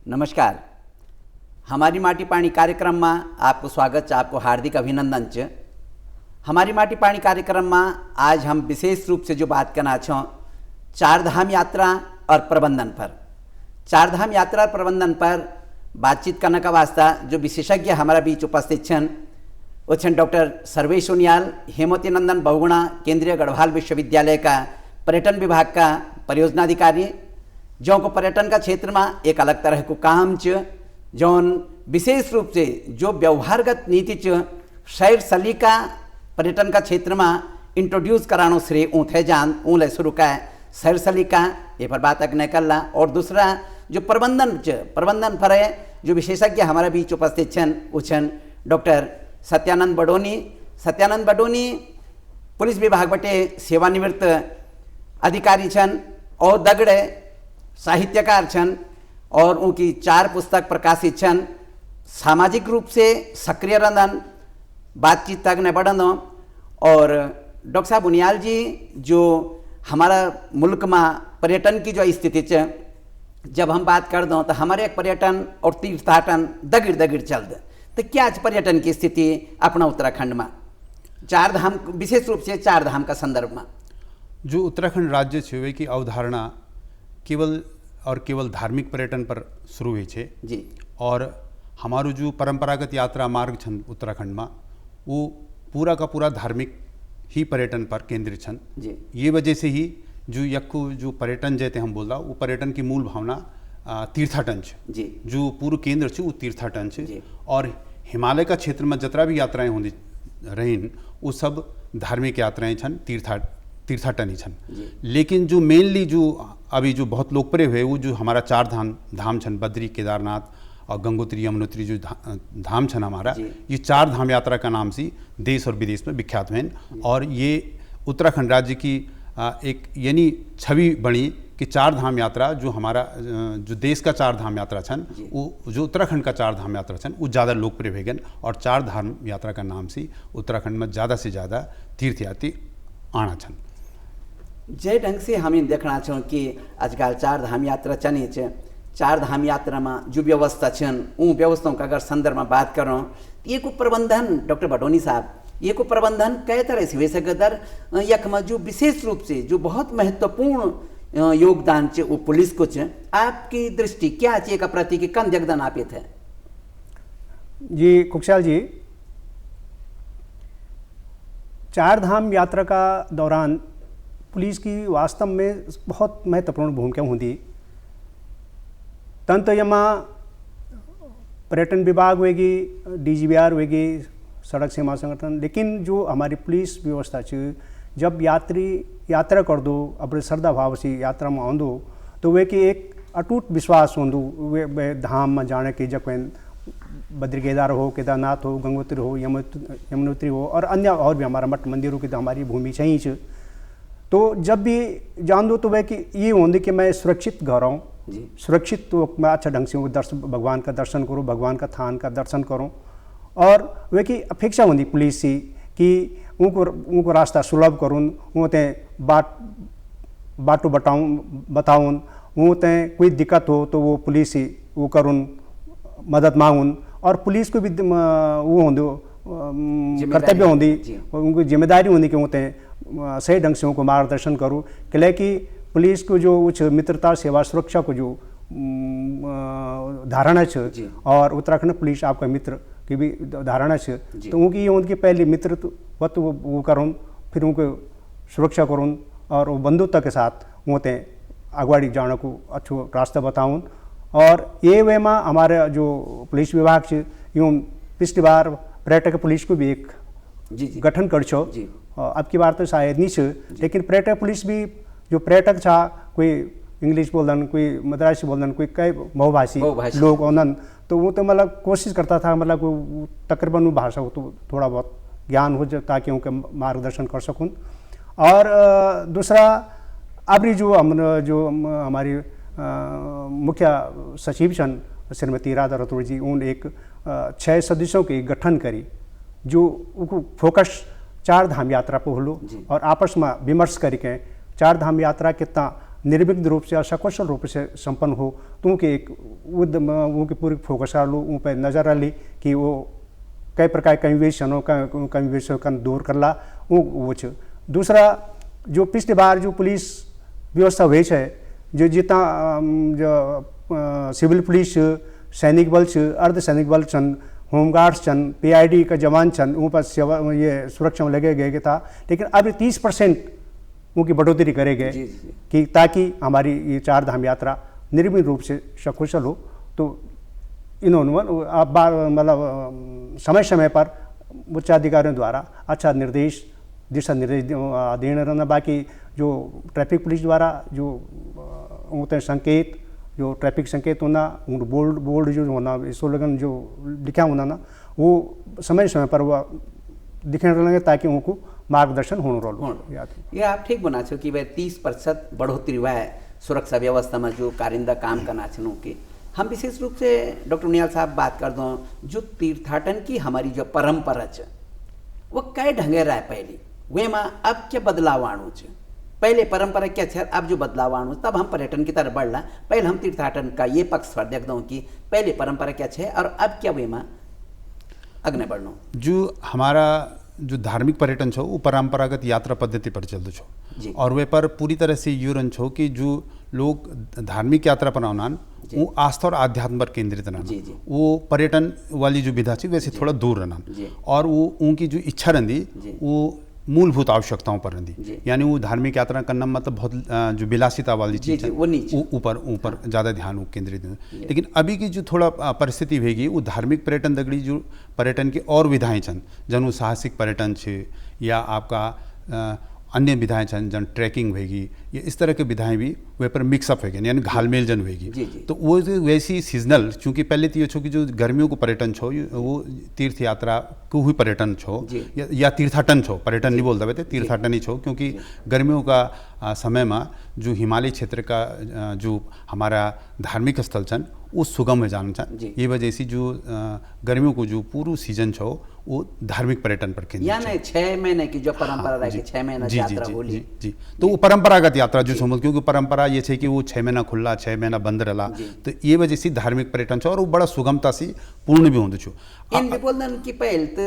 नमस्कार। हमारी माटी पानी कार्यक्रम में आपको स्वागत है, आपको हार्दिक अभिनंदन च। हमारी माटी पानी कार्यक्रम में आज हम विशेष रूप से जो बात करना छो चार धाम यात्रा और प्रबंधन पर। चार धाम यात्रा और प्रबंधन पर बातचीत करने का वास्ता जो विशेषज्ञ हमारा बीच उपस्थित छन वो छन डॉक्टर सर्वेश सोनियाल, हेमवती नंदन बहुगुणा केंद्रीय गढ़वाल विश्वविद्यालय का पर्यटन विभाग का परियोजना अधिकारी, जो को पर्यटन का क्षेत्र में एक अलग तरह को काम च, जौन विशेष रूप से जो व्यवहारगत नीति च शहर सलीका पर्यटन का क्षेत्र में इंट्रोड्यूस करानो श्रेय ऊँथे जान ऊँले शुरू का शहर सलीका ये पर बात अग्न करला। और दूसरा जो प्रबंधन पर है जो विशेषज्ञ हमारे बीच उपस्थित छन वो छन डॉक्टर सत्यानंद बडोनी पुलिस विभाग बटे सेवानिवृत्त अधिकारी छन और दगड़े साहित्यकार छन और उनकी 4 पुस्तक प्रकाशित छन। सामाजिक रूप से सक्रिय रहन, बातचीत तक न बढ़न। और डॉक्टर साहब बुनियाल जी जो हमारा मुल्क में पर्यटन की जो स्थिति च जब हम बात कर दो तो हमारे एक पर्यटन और तीर्थाटन दगिड़ चल दे, तो क्या आज पर्यटन की स्थिति अपना उत्तराखंड में चार धाम, विशेष रूप से चार धाम का संदर्भ में जो उत्तराखंड राज्य है वे की अवधारणा केवल धार्मिक पर्यटन पर शुरू हुई है जी। और हमारो जो परंपरागत यात्रा मार्ग छन उत्तराखंड में वो पूरा का पूरा धार्मिक ही पर्यटन पर केंद्रित छन जी। ये वजह से ही जो यक्कु जो पर्यटन जैसे हम बोल रहा वो पर्यटन की मूल भावना तीर्थाटन जी। जो पूर्व केंद्र छे वो तीर्थाटन छे। और हिमालय का क्षेत्र में जतरा भी यात्राएं होती रहीन वो सब धार्मिक यात्राएं छन, तीर्थाटन ही छन। लेकिन जो मेनली जो अभी जो बहुत लोकप्रिय हुए वो जो हमारा चार धाम छन, बद्री, केदारनाथ और गंगोत्री, यमुनोत्री जो धाम छन हमारा, ये चार धाम यात्रा का नाम से देश और विदेश में विख्यात हैं। और ये उत्तराखंड राज्य की एक यानी छवि बनी कि चार धाम यात्रा जो हमारा जो देश का चार धाम यात्रा छन वो जो उत्तराखंड का चार धाम यात्रा छन वो ज़्यादा लोकप्रिय हो गए। और चार धाम यात्रा का नाम से उत्तराखंड में ज़्यादा से ज़्यादा तीर्थयात्री आना छन। जे ढंग से हम देखना छो कि आजकल चार धाम यात्रा चने च, चार धाम यात्रा में जो व्यवस्था छन उन व्यवस्थाओं का अगर संदर्भ में बात करो तो ये को प्रबंधन डॉक्टर बडोनी साहब ये को प्रबंधन कई तरह से हुए सकदर यक में जो विशेष रूप से जो बहुत महत्वपूर्ण योगदान चे वो पुलिस को चे, आपकी दृष्टि क्या चे का प्रति कि कम योगदान आप थे जी। कुक्षाल जी, चार धाम यात्रा का दौरान पुलिस की वास्तव में बहुत महत्वपूर्ण भूमिका होती। तंत्र यमा पर्यटन विभाग होगी, DGBR होगी, सड़क सीमा संगठन, लेकिन जो हमारी पुलिस व्यवस्था है जब यात्री यात्रा कर दो अपने श्रद्धा भाव से यात्रा में आंदो तो वे की एक अटूट विश्वास होंदो वे धाम में जाने की, जब बद्री केदार हो, केदारनाथ हो, गंगोत्री हो, यमुनोत्री हो और अन्य और भी हमारा मठ मंदिरों की तो हमारी भूमि चाहिए छ। तो जब भी जान दो तो वह कि ये होंगे कि मैं सुरक्षित घर आऊँ, सुरक्षित तो मैं अच्छा ढंग से भगवान का दर्शन करूँ, भगवान का थान का दर्शन करूँ। और वे की अपेक्षा होती पुलिस से कि उनको रास्ता सुलभ करूँ, उनते बाटो बताऊँ, उनते कोई दिक्कत हो तो वो पुलिस से वो करूँ मदद मांगूँ। और पुलिस को भी वो होंदो कर्तव्य होंगी, उनको जिम्मेदारी होंगी कि उनते सही ढंग से उनको मार्गदर्शन करूँ। क्यों कि पुलिस को जो उच्च मित्रता सेवा सुरक्षा को जो धारणा है और उत्तराखंड पुलिस आपका मित्र की भी धारणा है, तो उनकी उनकी पहली मित्रवत वो करूँ, फिर उनको सुरक्षा करूँ और वो बंधुत्व के साथ उनते अगवाड़ी जाने को अच्छो रास्ता बताऊँ। और ये वे में हमारे जो पुलिस विभाग से यूँ पिछली बार पर्यटक पुलिस को भी एक गठन कर छो, अब की बार तो शायद नहीं छे, लेकिन पर्यटक पुलिस भी जो पर्यटक था कोई इंग्लिश बोलन, कोई मद्रासी बोलन, कोई कई बहुभाषी लोग ओनन, तो वो तो मतलब कोशिश करता था मतलब तकरीबन वो भाषा को तो थोड़ा बहुत ज्ञान हो जाए ताकि उनके मार्गदर्शन कर सकूँ। और दूसरा अभी जो हमारी मुख्य सचिव छन श्रीमती राधा रतोड़ जी, उन एक 6 सदस्यों की गठन करी जो फोकस चार धाम यात्रा पर होलो और आपस में विमर्श करके चार धाम यात्रा कितना निर्विघ्न रूप से और सकुशल रूप से संपन्न हो, तो उनके एक उनके पूरी फोकस कर लो, उन पर नज़र डाली कि वो कई प्रकार कहीं विषयों का दूर कर ला वो छ। दूसरा जो पिछली बार जो पुलिस व्यवस्था हुई है, जो जितना जो सिविल पुलिस, सैनिक बल, अर्धसैनिक बल छन, होमगार्ड्स छन, PID का जवान छन, उन पर सेवा ये सुरक्षा में लगे गए था, लेकिन अब 30% उनकी बढ़ोतरी करे गए कि ताकि हमारी ये 4 धाम यात्रा निर्विघ्न रूप से सकुशल हो। तो इन्होंने मतलब समय समय पर उच्च अधिकारियों द्वारा अच्छा निर्देश, दिशा निर्देश देना रहना। बाकी जो ट्रैफिक पुलिस द्वारा जो होते हैं संकेत, जो ट्रैफिक संकेत होना, बोर्ड जो होना, स्लोगन जो लिखा होना ना, वो समय समय पर वह दिखने लगे ताकि उनको मार्गदर्शन होने रहा। ये आप ठीक बना छो कि भाई 30% बढ़ोतरी हुआ है सुरक्षा व्यवस्था में जो कारिंदा काम करना छनों के। हम विशेष रूप से डॉक्टर निहाल साहब बात कर दो, जो तीर्थाटन की हमारी जो परंपरा है वो कई ढंगे रहा है पहले, वे में अब क्या बदलाव आणु छ? पहले परंपरा क्या है, अब जो बदलाव आणु, तब हम पर्यटन की तरफ बढ़ला। पहले हम तीर्थाटन का ये पक्ष पर देख दो कि पहले परंपरा क्या है और अब क्या वे में अग्नि बढ़नो। जो हमारा जो धार्मिक पर्यटन छो वो परंपरागत यात्रा पद्धति पर चलते छो, और वे पर पूरी तरह से यूरन छो कि जो लोग धार्मिक यात्रा पर आउनान वो आस्था और आध्यात्म पर केंद्रित रहना, वो पर्यटन वाली जो विधा थी वैसे थोड़ा दूर रहना, और वो उनकी जो इच्छा रही वो मूलभूत आवश्यकताओं पर रही। यानी वो धार्मिक यात्रा करना मतलब बहुत जो विलासिता वाली चीज़ है ऊपर ज़्यादा ध्यान केंद्रित है। लेकिन अभी की जो थोड़ा परिस्थिति होगी वो धार्मिक पर्यटन दगड़ी जो पर्यटन की और विधाएं छन, जन साहसिक पर्यटन छे या आपका अन्य विधाएं छन, जन ट्रैकिंग होगी, ये इस तरह के विधाएं भी वे पर मिक्सअप होगी, यानी घालमेल जन होगी। तो वो वैसी सीजनल, चूँकि पहले तो ये छो कि जो गर्मियों को पर्यटन छो वो तीर्थ यात्रा को हुई पर्यटन छो या तीर्थाटन छो, पर्यटन नहीं बोलते थे, तीर्थाटन ही छो, क्योंकि गर्मियों का समय में जो हिमालय क्षेत्र का जो हमारा धार्मिक स्थल छन वो सुगम हो जाना छन। ये वजह से जो गर्मियों को जो पूरा सीजन छो वो धार्मिक पर्यटन पर केंद्रित, यानी 6 महीने की जो परंपरा रही, 6 महीना यात्रा होली। जी, तो वो परंपरागत यात्रा जो समझ, क्योंकि परंपरा ये है कि वो 6 महीना खुला, 6 महीना बंद रहा, तो ये वजह से धार्मिक पर्यटन छो और वो बड़ा सुगमता से पूर्ण भी होते छो। इन भी बोलते कि पहले तो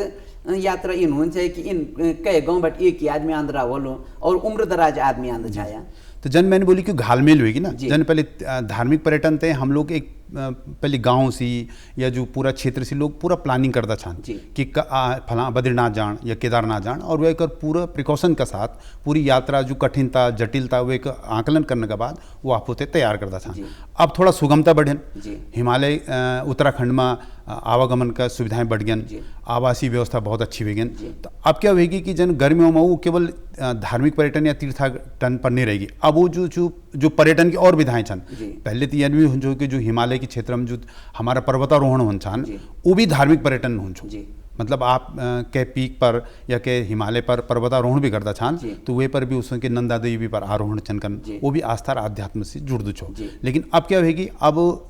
यात्रा इन होनी चाहिए कि इन कई गाँव बट एक ही आदमी आंध्रा बोलो और उम्र दराज आदमी आंध्र छाया। तो जन मैंने बोली कि घालमेल होगी ना, जन पहले धार्मिक पर्यटन थे, हम लोग एक पहले गांव से या जो पूरा क्षेत्र से लोग पूरा प्लानिंग करता छान कि फला बद्रीनाथ जान या केदारनाथ जान, और वह पूरा प्रिकॉशन के साथ पूरी यात्रा जो कठिनता जटिलता वो एक आकलन करने के बाद वो आप होते तैयार करता छान। अब थोड़ा सुगमता बढ़न, हिमालय उत्तराखंड में आवागमन का सुविधाएं बढ़ गई, आवासीय व्यवस्था बहुत अच्छी हो गई। तो अब क्या होगी कि जन गर्मियों में वो केवल धार्मिक पर्यटन या तीर्थाटन पर नहीं रहेगी, अब वो जो पर्यटन की और विधाएं छन, पहले तो यह हो कि जो हिमालय के क्षेत्र में जो हमारा पर्वतारोहण हो छान वो भी धार्मिक पर्यटन हो, मतलब आप के पीक पर या के हिमालय पर पर्वतारोहण भी करता छान, तो वे पर भी उसके नंदा देवी पर आरोहण चनकन वो भी आस्था आध्यात्म से जुड़ दो छो। लेकिन अब क्या होगी, अब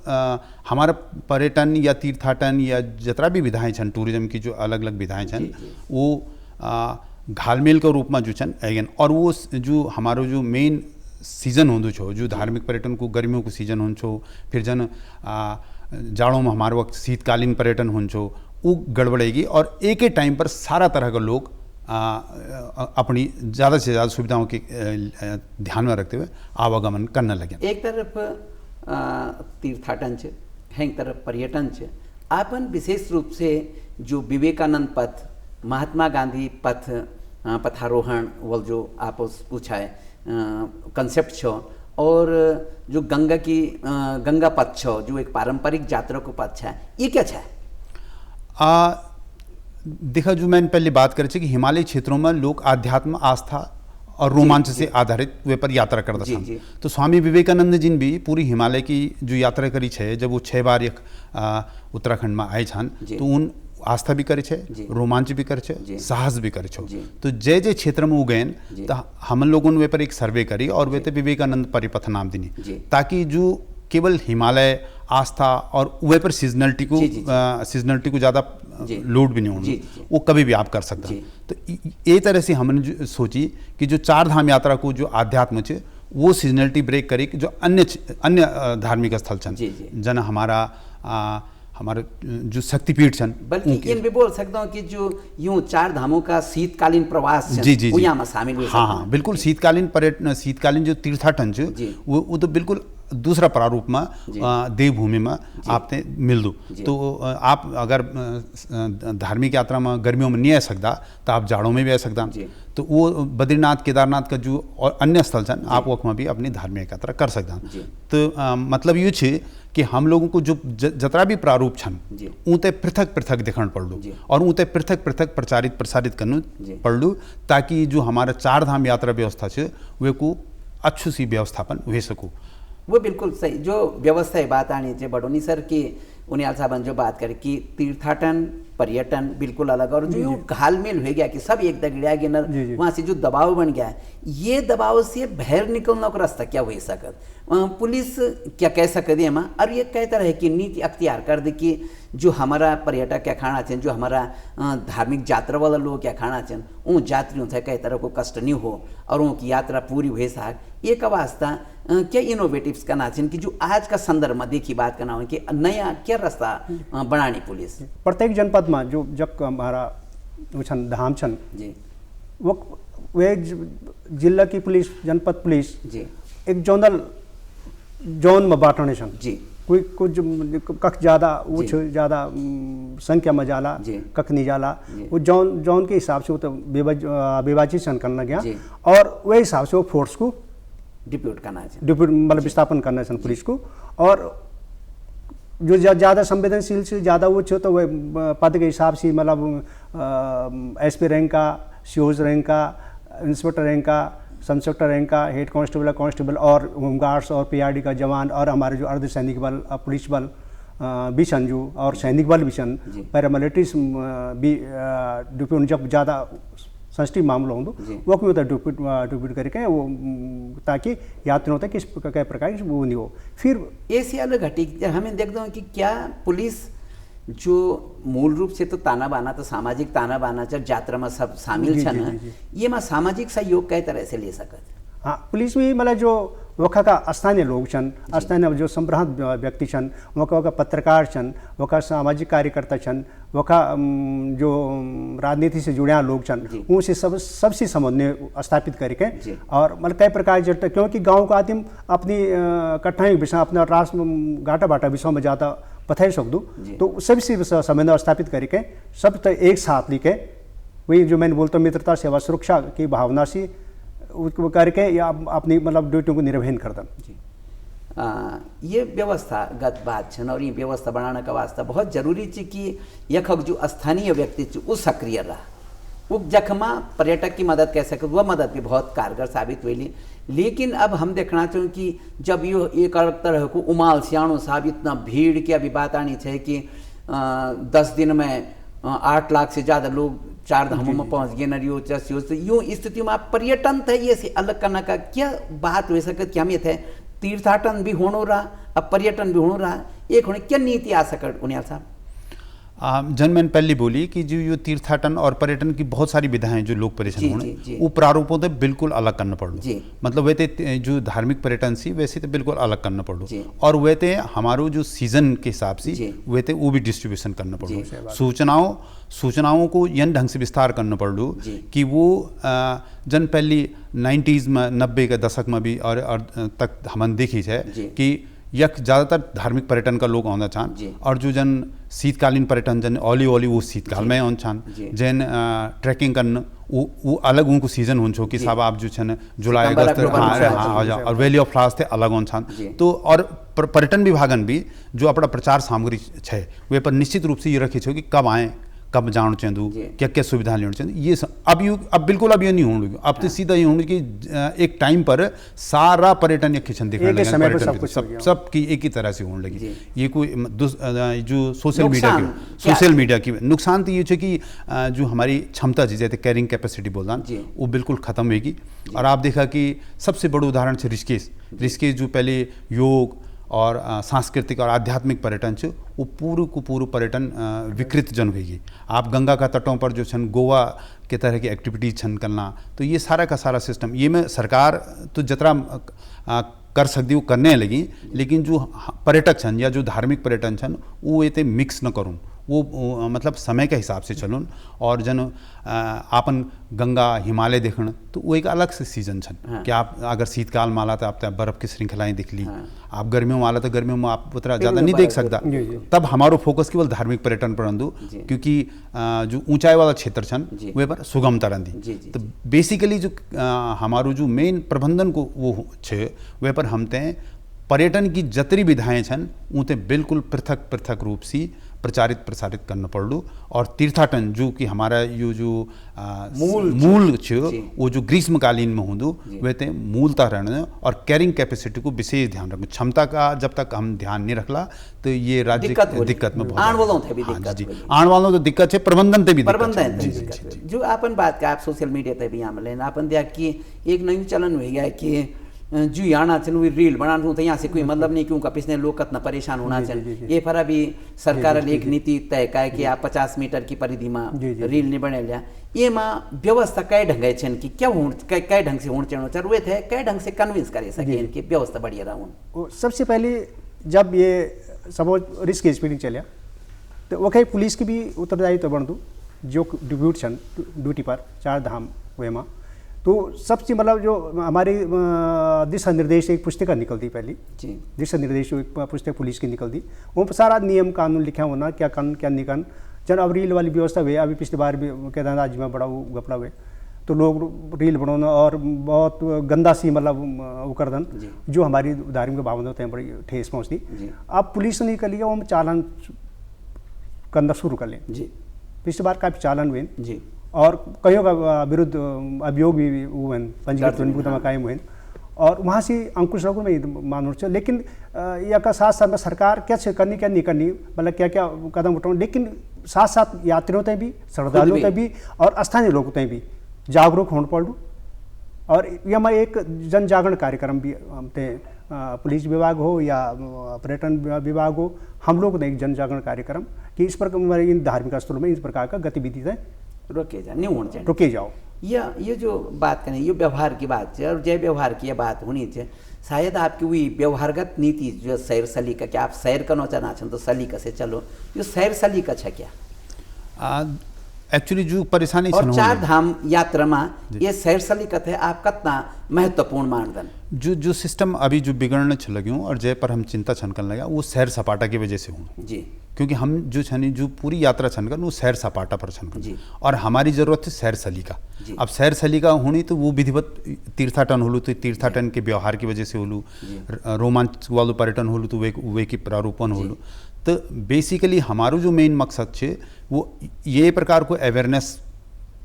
हमारा पर्यटन या तीर्थाटन या जितना भी विधाएं छन, टूरिज्म की जो अलग अलग विधाएं छन वो घालमेल के रूप में जो छन अगेन, और वो जो हमारो जो मेन सीजन होंदो छो, जो धार्मिक पर्यटन को गर्मियों को सीजन हो छो, फिर जन जाड़ों में हमारे वक्त शीतकालीन पर्यटन हो छो, वो गड़बड़ेगी और एक ही टाइम पर सारा तरह के लोग अपनी ज़्यादा से ज़्यादा सुविधाओं के ध्यान में रखते हुए आवागमन करने लगे। एक तरफ तीर्थाटन है, एक तरफ पर्यटन है। आपन विशेष रूप से जो विवेकानंद पथ, महात्मा गांधी पथ, पथारोहण वो जो आप पूछा है कंसेप्ट छो, और जो गंगा पथ छो जो एक पारंपरिक यात्रा को पथ है, ये क्या है? देखा, जो मैंने पहले बात करी कि हिमालय क्षेत्रों में लोग आध्यात्म, आस्था और रोमांच से आधारित वे पर यात्रा करता था। तो स्वामी विवेकानंद जी भी पूरी हिमालय की जो यात्रा करी है, जब वो 6 बार एक उत्तराखंड में आए छान, तो उन आस्था भी करे छे, रोमांच भी करे छे, साहस भी करे छो। तो जय क्षेत्र में वो गए तो हम लोगों ने वे पर एक सर्वे करी और वे तो विवेकानंद परिपथ नाम दिनी, ताकि जो केवल हिमालय आस्था और वे पर सीजनलिटी को ज़्यादा लोड भी नहीं होना, वो कभी भी आप कर सकते हैं। तो ये तरह से हमने सोची कि जो 4 धाम यात्रा को जो आध्यात्म है वो सीजनलिटी ब्रेक करे कि जो अन्य धार्मिक स्थल छन जन हमारे जो शक्तिपीठ छन, बल्कि इन भी बोल सकता हूँ कि जो यूं 4 धामों का शीतकालीन प्रवास जी वो यहाँ में शामिल हो। हाँ, बिल्कुल शीतकालीन पर्यटन, शीतकालीन जो तीर्थाटन छ वो तो बिल्कुल दूसरा प्रारूप में देवभूमि में आपने मिल दो। तो आप अगर धार्मिक यात्रा में गर्मियों में नहीं आ सकता तो आप जाड़ों में भी आ सकता। तो वो बद्रीनाथ केदारनाथ का जो और अन्य स्थल छन आप वहाँ भी अपनी धार्मिक यात्रा कर सकता। तो मतलब ये छे कि हम लोगों को जो जतरा भी प्रारूप छन ऊते पृथक पृथक दिखण पड़लू और ऊते पृथक पृथक प्रसारित करनु पड़लू, ताकि जो हमारा 4 धाम यात्रा व्यवस्था छे वे को अच्छी सी व्यवस्थापन हो सकू। वो बिल्कुल सही जो व्यवस्था है बात आनी चाहिए बडोनी सर की उनियाल साहब जो बात करें कि तीर्थाटन पर्यटन बिल्कुल अलग और जो घालमेल हो गया कि सब एक दगड़िया गिनर वहाँ से जो दबाव बन गया है, ये दबाव से बाहर निकलने का रास्ता क्या हो सकत, पुलिस क्या कह सकती है और ये कहता रहे कि नीति अख्तियार कर दे कि जो हमारा पर्यटक क्या खाना चाहिए, जो हमारा धार्मिक यात्रा वाला लोग क्या खाना चाहिए उन यात्रियों से कई तरह को कष्ट नहीं हो और उनकी यात्रा पूरी हुए साग एक वास्ता क्या इनोवेटिव्स करना चाहिए कि जो आज का संदर्भ में देखी बात करना हो कि नया क्या रास्ता बनानी पुलिस प्रत्येक जनपद में जो जब हमारा छन धाम छन जी वो वे जिला की पुलिस जनपद पुलिस जी एक जोन में बांटने छन जी कोई कुछ कख ज़्यादा वो ज़्यादा संख्या में जाला कख नहीं जाला वो जोन के हिसाब से वो तो विभाजित करना गया और वही हिसाब से वो फोर्स को डिप्यूट करना चाहिए, डिप्यूट मतलब विस्थापन करना चाहिए पुलिस को। और जो ज़्यादा संवेदनशील से ज़्यादा वो तो वह पद के हिसाब से मतलब एसपी रैंक का, सीओज रैंक का, इंस्पेक्टर रैंक का, सब इंस्पेक्टर रैंक का, हेड कांस्टेबल और होमगार्ड्स और पीआरडी का जवान और हमारे जो अर्धसैनिक बल पुलिस बल भी छन जो और सैनिक बल भी छन पैरामिलिट्रीज भी डिप्यूट जब ज़्यादा सेंसिटिव मामला हो वो क्यों होता है डिप्यूट करके वो ताकि यात्रियों तक किस प्रकार की वो नहीं हो। फिर ऐसी अलग घटी हमें देखते हैं कि क्या पुलिस जो मूल रूप से तो ताना बाना तो सामाजिक ताना बाना जब यात्रा में सब शामिल छन ये में सामाजिक सहयोग कई तरह से ले सकत। हाँ पुलिस भी मतलब जो वखा का स्थानीय लोग छन, स्थानीय जो संप्रहत व्यक्ति छन, वखा पत्रकार छन, वखा सामाजिक कार्यकर्ता छन, वखा जो राजनीति से जुड़े लोग छन उनसे सबसे समन्वय स्थापित करके और मतलब कई प्रकार जट क्योंकि गांव का आदमी अपनी कठिनाई विषय अपना राष्ट्र घाटा बाटा विषयों में ज़्यादा बता सकूँ तो सबसे समन्वय स्थापित करके सब एक साथ लेके वही जो मैंने बोलता मित्रता सेवा सुरक्षा की भावना से करके या अपनी मतलब ड्यूटी को निर्वहन करता जी। ये व्यवस्थागत बात है और ये व्यवस्था बनाने का वास्ता बहुत जरूरी है कि यखक जो स्थानीय व्यक्ति वो सक्रिय रहा वो जखमा पर्यटक की मदद कर सके वह मदद भी बहुत कारगर साबित हुई। लेकिन अब हम देखना चाहिए कि जब ये एक अलग तरह को उमाल सियाणो साहब इतना भीड़ की अभी बात आनी चाहिए कि 10 दिन में 8 लाख से ज़्यादा लोग 4 धामों में पहुंच गए नरियो चसियो तो यूँ स्थिति में आप पर्यटन थे ये से अलग करने का क्या बात हो सकती कि हम ये थे तीर्थाटन भी होनो रहा अब पर्यटन भी होनो रहा एक होने क्या नीति आ सकट उनियाल साहब। जन मैंने पहले बोली कि जो ये तीर्थाटन और पर्यटन की बहुत सारी विधाएं जो लोग परेशान होने वो प्रारूपों से बिल्कुल अलग करना पड़ो मतलब वे ते जो धार्मिक पर्यटन सी वैसे तो बिल्कुल अलग करना पड़ो और वे ते हमारो जो सीजन के हिसाब से वे ते वो भी डिस्ट्रीब्यूशन करना पड़ो सूचनाओं को यन ढंग से विस्तार करना पड़ो कि वो जन पहली 90s में 90 के दशक में भी और तक हमन देखी है कि यक ज़्यादातर धार्मिक पर्यटन का लोग आना चाहन और जो जन शीतकालीन पर्यटन जन ओली वो शीतकाल में आन चाहन जैन ट्रैकिंग करन वो अलग उनको सीजन हो कि साहब आप जो छन जुलाई अगस्त और वैली ऑफ फ्लावर्स थे अलग आन चाहन तो और पर्यटन विभागन भी जो अपना प्रचार सामग्री है वे पर निश्चित रूप से ये रखी छो कि कब आए कब जान चाहिए क्या क्या सुविधा लेना चाहिए ये अब बिल्कुल अब ये नहीं होने अब तो सीधा ये होने कि एक टाइम पर सारा पर्यटन एक किचन दिखने लगा सब की एक ही तरह से होने लगी ये कोई जो सोशल मीडिया की नुकसान तो ये है कि जो हमारी क्षमता जैसे कैरिंग कैपेसिटी बोलना वो बिल्कुल ख़त्म होगी। और आप देखा कि सबसे बड़ा उदाहरण है ऋषिकेश जो पहले योग और सांस्कृतिक और आध्यात्मिक पर्यटन से वो पूर्व पर्यटन विकृत जन होगी। आप गंगा का तटों पर जो छन गोवा के तरह की एक्टिविटीज छन करना तो ये सारा का सारा सिस्टम ये में सरकार तो जतरा कर सकती वो करने लगी, लेकिन जो पर्यटक छन या जो धार्मिक पर्यटन छन वो ये मिक्स न करूँ, वो मतलब समय के हिसाब से चलून। और जन आपन गंगा हिमालय देखण तो वो एक अलग से सीजन छन। हाँ। कि आप अगर शीतकाल में आला तो आप बर्फ की श्रृंखलाएं दिख ली। हाँ। आप गर्मियों में आला तो गर्मियों में आप उतना ज़्यादा नहीं देख सकता। तब हमारो फोकस केवल धार्मिक पर्यटन पर रहंदू, क्योंकि जो ऊंचाई वाला क्षेत्र छन वे पर सुगमता रहंदी। तो बेसिकली जो हमारो जो मेन प्रबंधन को वो छे वे पर हमते पर्यटन की जतरी विधाएं छन उनते बिल्कुल पृथक पृथक रूप से प्रचारित प्रसारित करना पड़ू। और तीर्थाटन जो कि हमारा यो जो मूल छ वो जो ग्रीष्मकालीन में होंदू वे ते मूलता रहने और कैरिंग कैपेसिटी को विशेष ध्यान रखना। क्षमता का जब तक हम ध्यान नहीं रखला तो ये राज्य दिक्कत में आने वालों थे भी दिक्कत है, प्रबंधन ते भी प्रबंधन जो अपन बात का आप सोशल मीडिया पे भी हम लेना अपन देख कि एक नई चलन हो गया कि जो यहाँ चन वो रील बनाना तो यहाँ से कोई मतलब नहीं, क्योंकि पिछले लोग कितना परेशान होना चाहिए। ये पर अभी सरकार एक नीति तय का है कि आप 50 मीटर की परिधि में रील नहीं बने लिया। ये माँ व्यवस्था कई ढंग छन कि क्या कई ढंग से होना चाहिए जरूरत है, कई ढंग से कन्विंस करे सके इनकी व्यवस्था बढ़िया रहा। सबसे पहले जब ये सपोज रिस्क स्पीडिंग चलिया तो वो कहीं पुलिस की भी उत्तरदायित्व बन दू जो डिब्यूट छन ड्यूटी पर 4 धाम वे माँ। तो सबसे मतलब जो हमारी दिशा निर्देश एक पुस्तिका निकलती पहली दिशा निर्देश एक पुस्तक पुलिस की निकलती, वो पर सारा नियम कानून लिखा होना क्या कानून क्या नहीं कानून। जन अब रील वाली व्यवस्था हुई अभी पिछली बार भी केदारनाथ जी में बड़ा वो गपड़ा हुए तो लोग रील बनाना और बहुत गंदा सी मतलब वो कर दन जो हमारी धार्मिक भावना होते हैं बड़ी ठेस पहुँचती। अब पुलिस ने कर लिया वो चालान करना शुरू कर लें। पिछली बार काफ़ी चालान हुए जी और कईयों का विरुद्ध अभियोग भी हुए पंजीकृत मुकदमा कायम हुए और वहाँ से अंकुश लगू में मानूर से। लेकिन या का साथ साथ में सरकार क्या करनी क्या नहीं करनी मतलब क्या क्या कदम उठाऊँ, लेकिन साथ साथ यात्रियों तक भी श्रद्धालुओं तक भी और स्थानीय लोगों तक भी जागरूक होने पड़ू। और यह मैं एक जन जागरण कार्यक्रम भी हमते पुलिस विभाग हो या पर्यटन विभाग हो, हम लोग ने एक जन जागरण कार्यक्रम कि इस प्रकार इन धार्मिक स्थलों में इस प्रकार का गतिविधि है रुके जाओ। ये जो बात करें ये व्यवहार की बात है और जय व्यवहार की बात होनी चाहिए। शायद आपकी वही व्यवहारगत नीति जो सैर सलीका क्या आप सैर करना चाहना तो सलीका से चलो, ये सैर सलीका है क्या एक्चुअली जो परेशानी और 4 धाम यात्रा में ये सैर सलीकत है आप कितना महत्वपूर्ण मानदंड जो सिस्टम अभी जो बिगड़ने छ लगे और जय पर हम चिंता छनकन लगा वो सैर सपाटा की वजह से हूँ जी, क्योंकि हम जो छनी जो पूरी यात्रा छनकन वो सैर सपाटा पर छनकन और हमारी जरूरत है सैर सलीका। अब सैर सलीका होनी तो वो विधिवत तीर्थाटन होलू तो तीर्थाटन के व्यवहार की वजह से होलू, रोमांच वालू पर्यटन होलू तो वे की प्रारूपण होलू। तो बेसिकली हमारो जो मेन मकसद है वो ये प्रकार को अवेयरनेस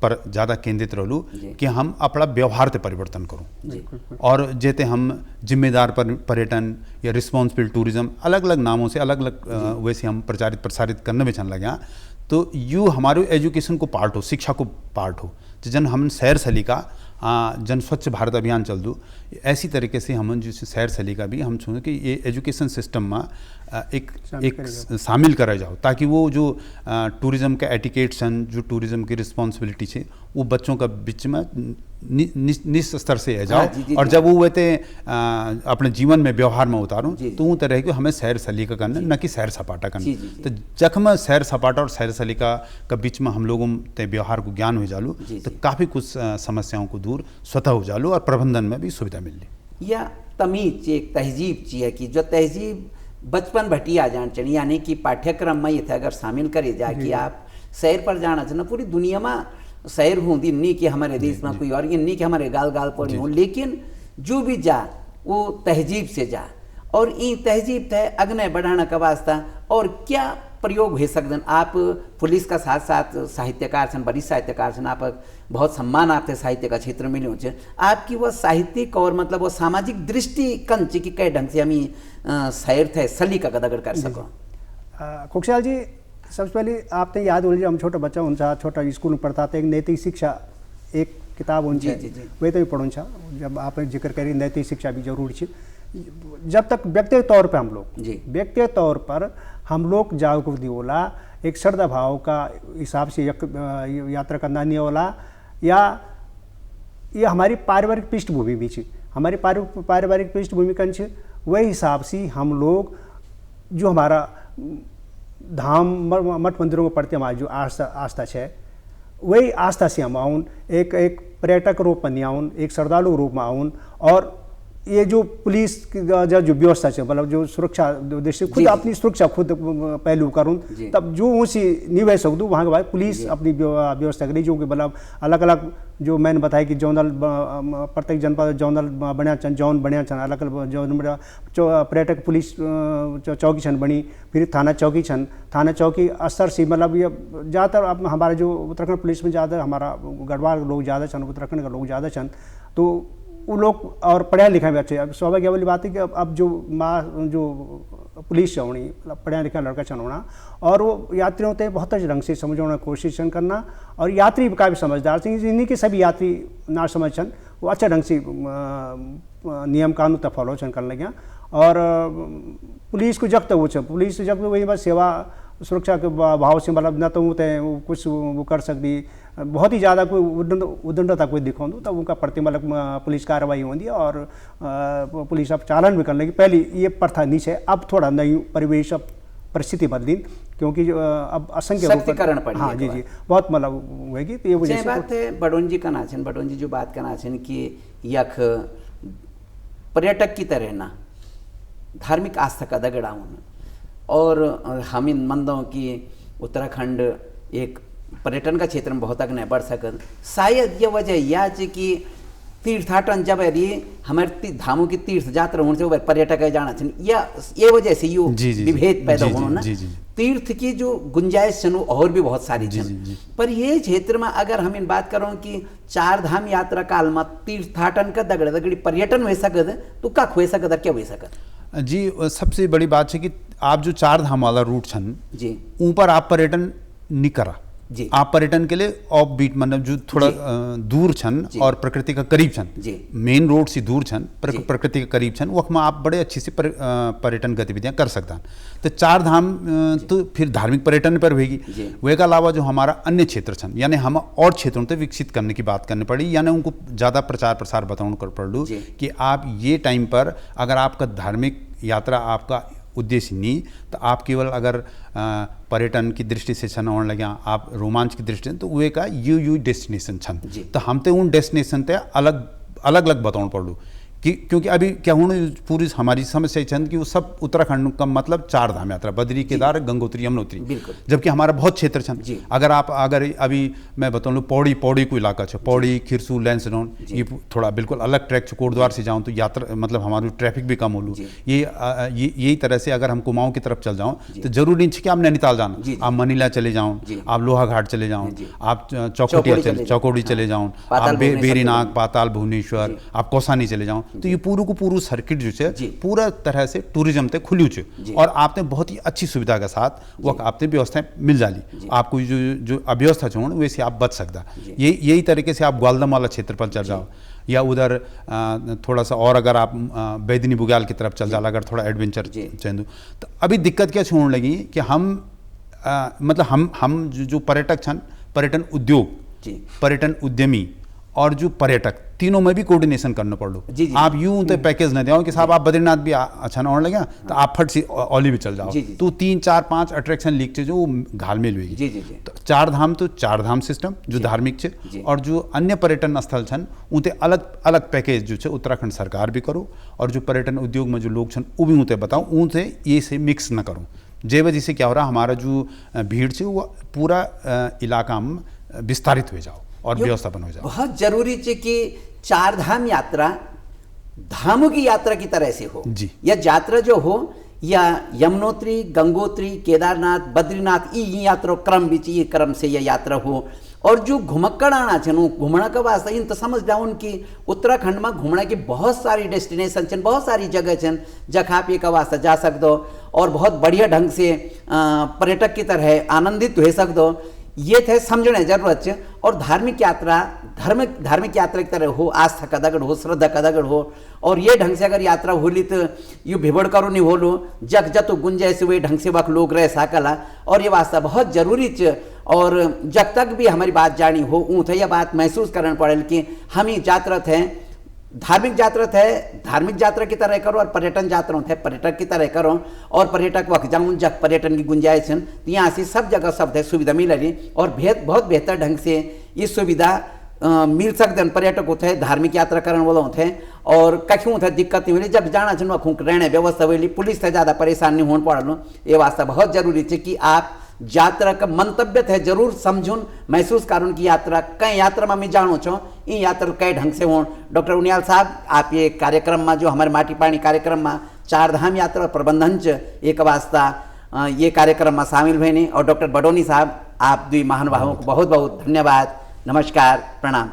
पर ज़्यादा केंद्रित रहलू कि हम अपना व्यवहार ते परिवर्तन करूँ और जेते हम जिम्मेदार पर्यटन या रिस्पॉन्सिबल टूरिज्म अलग अलग नामों से अलग अलग वैसे हम प्रचारित प्रसारित करने में चल लगे। तो यू हमारे एजुकेशन को पार्ट हो, शिक्षा को पार्ट हो। जन हम सैर सलीका जन स्वच्छ भारत अभियान चल दू ऐसी तरीके से हम जो सैर सलीका भी हम छू कि ये एजुकेशन सिस्टम में एक शामिल करा जाओ ताकि वो जो टूरिज्म का एटिकेट्स हैं जो टूरिज्म की रिस्पॉन्सिबिलिटी है वो बच्चों का बीच में निज स्तर से आ जाओ और जब वो वैसे अपने जीवन में व्यवहार में उतारूँ तो वो तरह कि हमें सैर सलीका करना न कि सैर सपाटा करना। तो जख्म सैर सपाटा और सैर सलीका का बीच में हम लोगों ते व्यवहार को ज्ञान हो जालू तो काफ़ी कुछ समस्याओं को दूर स्वतः हो जालू और प्रबंधन में भी सुविधा मिल ली। या तमीज एक तहजीब चाहिए कि जो तहजीब बचपन भटी आ जाना चाहिए, यानी कि पाठ्यक्रम में ये थे अगर शामिल करे जा कि आप सैर पर जाना चाहिए। पूरी दुनिया में सैर होंगी नहीं कि हमारे देश में कोई और ये नहीं कि हमारे गाल गाल पड़ी हो, लेकिन जो भी जा वो तहजीब से जा और ये तहजीब थे अग्नय बढ़ाने का वास्ता और क्या प्रयोग हो सकते। आप पुलिस का साथ साथ साहित्यकार छन, बड़ी साहित्यकार छन, आप बहुत सम्मान आपके साहित्य का क्षेत्र में मिले आपकी वो साहित्यिक और मतलब वो सामाजिक दृष्टि कंच की कई ढंग से हम सैर थे सलीका का दगड़ कर सको। खुशहाल जी सबसे पहले आपने याद हो हम छोटा बच्चा उनसा छोटा स्कूल में पढ़ता था एक नैतिक शिक्षा एक किताब उनसे वे तो भी पढ़ूँ जब आप जिक्र करिए नैतिक शिक्षा भी जरूरी है। जब तक व्यक्तिगत तौर पर हम लोग व्यक्तिगत तौर पर हम लोग जागरूक होला एक श्रद्धा भाव का हिसाब से यात्रा करना नहीं होला या ये हमारी पारिवारिक पृष्ठभूमि भी हमारी पारिवारिक पृष्ठभूमि कंच वही हिसाब से हम लोग जो हमारा धाम मठ मंदिरों में पढ़ते हमारी जो आस्था है वही आस्था से हम आउन एक पर्यटक रूप में नहीं आउन, एक श्रद्धालु रूप में आउन। और ये जो पुलिस जो व्यवस्था है मतलब जो सुरक्षा उद्देश्य खुद अपनी सुरक्षा खुद पहलू करूँ तब जो उसी नहीं बह सकूँ वहाँ के बाद पुलिस अपनी व्यवस्था करी जो कि मतलब अलग अलग जो मैंने बताया कि जोनल प्रत्येक जनपद जोनल बनिया छन जौन बनिया छन अलग अलग जौन पर्यटक पुलिस चौकी छन बनी, फिर थाना चौकी छन, थाना चौकी अस्तर से मतलब ये ज़्यादातर अब हमारा जो उत्तराखंड पुलिस में ज़्यादा हमारा गढ़वाल लोग ज़्यादा छन, उत्तराखंड का लोग ज़्यादा छन, तो वो लोग और पढ़ा लिखा भी अच्छे। अब स्वाभाविक वाली बात है कि अब जो जो पुलिस होनी मतलब पढ़ा लिखा लड़का छन होना और वो यात्रियों तक बहुत अच्छे ढंग से समझाने की कोशिश करना और यात्री का भी समझदार से इन्हीं के सभी यात्री ना समझ छन वो अच्छा ढंग से नियम कानून तक फॉलो छन करने लगे। और पुलिस को जब तक वो पुलिस जब वही बस सेवा सुरक्षा के भाव से मतलब न तो वो कुछ वो कर सकती बहुत ही ज़्यादा कोई उदंडता कोई दिखाऊँ तब उनका प्रति मतलब पुलिस कार्रवाई होती है और पुलिस अब चालन भी करने की पहले ये प्रथा नीचे अब थोड़ा नई परिवेश परिस्थिति बदली क्योंकि अब असंख्य सख्तीकरण पड़ी। हाँ जी बहुत मतलब होगी तो ये वजह से बात है। बडोन जी का नाचन बडोन जी जो बात का नाचन कि यख पर्यटक की तरह ना धार्मिक आस्था का दगड़ाउन और हम इन मंदों की उत्तराखंड एक पर्यटन का क्षेत्र में बहुत आगे बढ़ सकत। शायद ये वजह यह है कि तीर्थाटन जब हमारे धामों की तीर्थ यात्रा होने से पर्यटक जाना चाहिए ये वजह से यो विभेद पैदा होना ना तीर्थ की जो गुंजाइश छन और भी बहुत सारी छन। पर ये क्षेत्र में अगर हम इन बात करो कि चार धाम यात्रा काल में तीर्थाटन का दगड़ दगड़ी पर्यटन हो सकत तो कख हो सकत क्या हो सकत जी। सबसे बड़ी बात है कि आप जो चार धाम वाला रूट छन जी ऊपर आप पर्यटन नहीं करा जी। आप पर्यटन के लिए ऑफ बीट मतलब जो थोड़ा दूर छन और प्रकृति का करीब छन मेन रोड से दूर छन प्रकृति के करीब छन वहाँ आप बड़े अच्छी से पर्यटन गतिविधियां कर सकते हैं। तो चार धाम तो फिर धार्मिक पर्यटन पर होगी। वह के अलावा जो हमारा अन्य क्षेत्र छन यानी हम और क्षेत्रों को विकसित करने की बात करनी पड़ी यानी उनको ज़्यादा प्रचार प्रसार बताना कर पड़ू कि आप ये टाइम पर अगर आपका धार्मिक यात्रा आपका उद्देश्य नहीं तो आप केवल अगर पर्यटन की दृष्टि से छन होने लगे आप रोमांच की दृष्टि से तो वे का यू डेस्टिनेशन छन तो हम तो उन डेस्टिनेशन ते अलग अलग बताना पड़ू क्योंकि अभी क्या होने पूरी हमारी समस्या छन कि वो सब उत्तराखंड का मतलब चार धाम यात्रा बद्री केदार गंगोत्री यमुनोत्री जबकि हमारा बहुत क्षेत्र छन। अगर अभी मैं बताऊँ पौड़ी को इलाका है पौड़ी खिरसू लैंसडाउन ये थोड़ा बिल्कुल अलग ट्रैक कोटद्वार से जाऊँ तो यात्रा मतलब हमारी ट्रैफिक भी कम हो लूँ यही तरह से अगर हम कुमाऊँ की तरफ चल जाऊँ तो जरूरी नहीं कि आप नैनीताल जाना आप मनीला चले जाऊँ आप लोहाघाट चले जाऊँ आप चौकोड़ी चले जाऊँ आप बेरीनाग पाताल भुवनेश्वर आप कौसानी चले जाऊँ तो ये पूरा को पूरा सर्किट जो है पूरा तरह से टूरिज्म ते खुल्यू है और आपने बहुत ही अच्छी सुविधा के साथ वो आपने व्यवस्थाएं मिल जाली आपको जो अव्यवस्था छो वैसे आप बच सकता यही तरीके से आप ग्वालदम वाला क्षेत्र पर चल जाओ या उधर थोड़ा सा और अगर आप बैदनी बुग्याल की तरफ चल जाओ अगर थोड़ा एडवेंचर चाहिए तो अभी दिक्कत क्या छोड़ने लगी कि हम मतलब हम जो पर्यटक छन पर्यटन उद्योग पर्यटन उद्यमी और जो पर्यटक तीनों में भी कोऑर्डिनेशन करना पड़ो। आप यूं तो पैकेज न दो कि साहब आप बद्रीनाथ भी अच्छा ना होने लगे तो आप फट से ओली भी चल जाओ तो 3 4 5 अट्रैक्शन लीक चे जो घालमेल हुई तो चार धाम सिस्टम जो धार्मिक छे और जो अन्य पर्यटन स्थल छन उनते अलग अलग पैकेज जो छे उत्तराखंड सरकार भी करो और जो पर्यटन उद्योग में जो लोग छन वो भी उनते बताओ उनसे ये से मिक्स न करो जे वजह से क्या हो रहा हमारा जो भीड़ छे वो पूरा इलाका में विस्तारित हो जाओ और व्यवस्थापन हो जाए। बहुत जरूरी है कि चार धाम यात्रा धामों की यात्रा की तरह से हो जी। या यात्रा जो हो या यमुनोत्री गंगोत्री केदारनाथ बद्रीनाथ ये यात्रा क्रम भी ये क्रम से यह यात्रा हो और जो घुमक्कड़ आना छन घूमने का वास्ते इन तो समझ जाओ कि उत्तराखंड में घूमने की बहुत सारी डेस्टिनेशन छन बहुत सारी जगह छन जहाँ आप ये का वास्ते जा सकते हो और बहुत बढ़िया ढंग से पर्यटक की तरह आनंदित हो सकते हो ये थे समझने जरूरत है। और धार्मिक यात्रा धार्मिक यात्रा की तरह हो आस्था का दगड़ हो श्रद्धा का दगड़ हो और ये ढंग से अगर यात्रा होली तो यू भिबड़ करो नहीं होलो जग जतो गुंजाइश वही ढंग से वक्त लोग रह सकला और ये वास्ता बहुत जरूरी है। और जब तक भी हमारी बात जानी हो ऊँ थे यह बात महसूस करना पड़े कि हम ही यात्रा थे धार्मिक यात्रा थे धार्मिक यात्रा की तरह करो और पर्यटन यात्रा थे पर्यटक की तरह करो और पर्यटक वक्त जाऊँ जब पर्यटन की गुंजाइश है तो यहाँ से सब जगह सब थे सुविधा मिल रही और बहुत बेहतर ढंग से ये सुविधा मिल सकते हैं पर्यटक थे धार्मिक यात्रा करने वालों थे और कहीं थे दिक्कत नहीं हुई जब जाना चाहिए वहाँ रहने व्यवस्था हुई पुलिस से ज़्यादा परेशान नहीं होने पड़ो ये वास्ते बहुत जरूरी है कि आप यात्रा का मंतव्य थे जरूर समझून महसूस करूँ कि यात्रा कई यात्रा में मैं जानू छो इन यात्रा कई ढंग से हो। डॉक्टर उनियाल साहब आप ये कार्यक्रम में जो हमारे माटी पानी कार्यक्रम में चार धाम यात्रा प्रबंधन एक वास्ता ये कार्यक्रम में शामिल हुए और डॉक्टर बडोनी साहब आप दुई महानुभावों को बहुत बहुत धन्यवाद। नमस्कार, प्रणाम।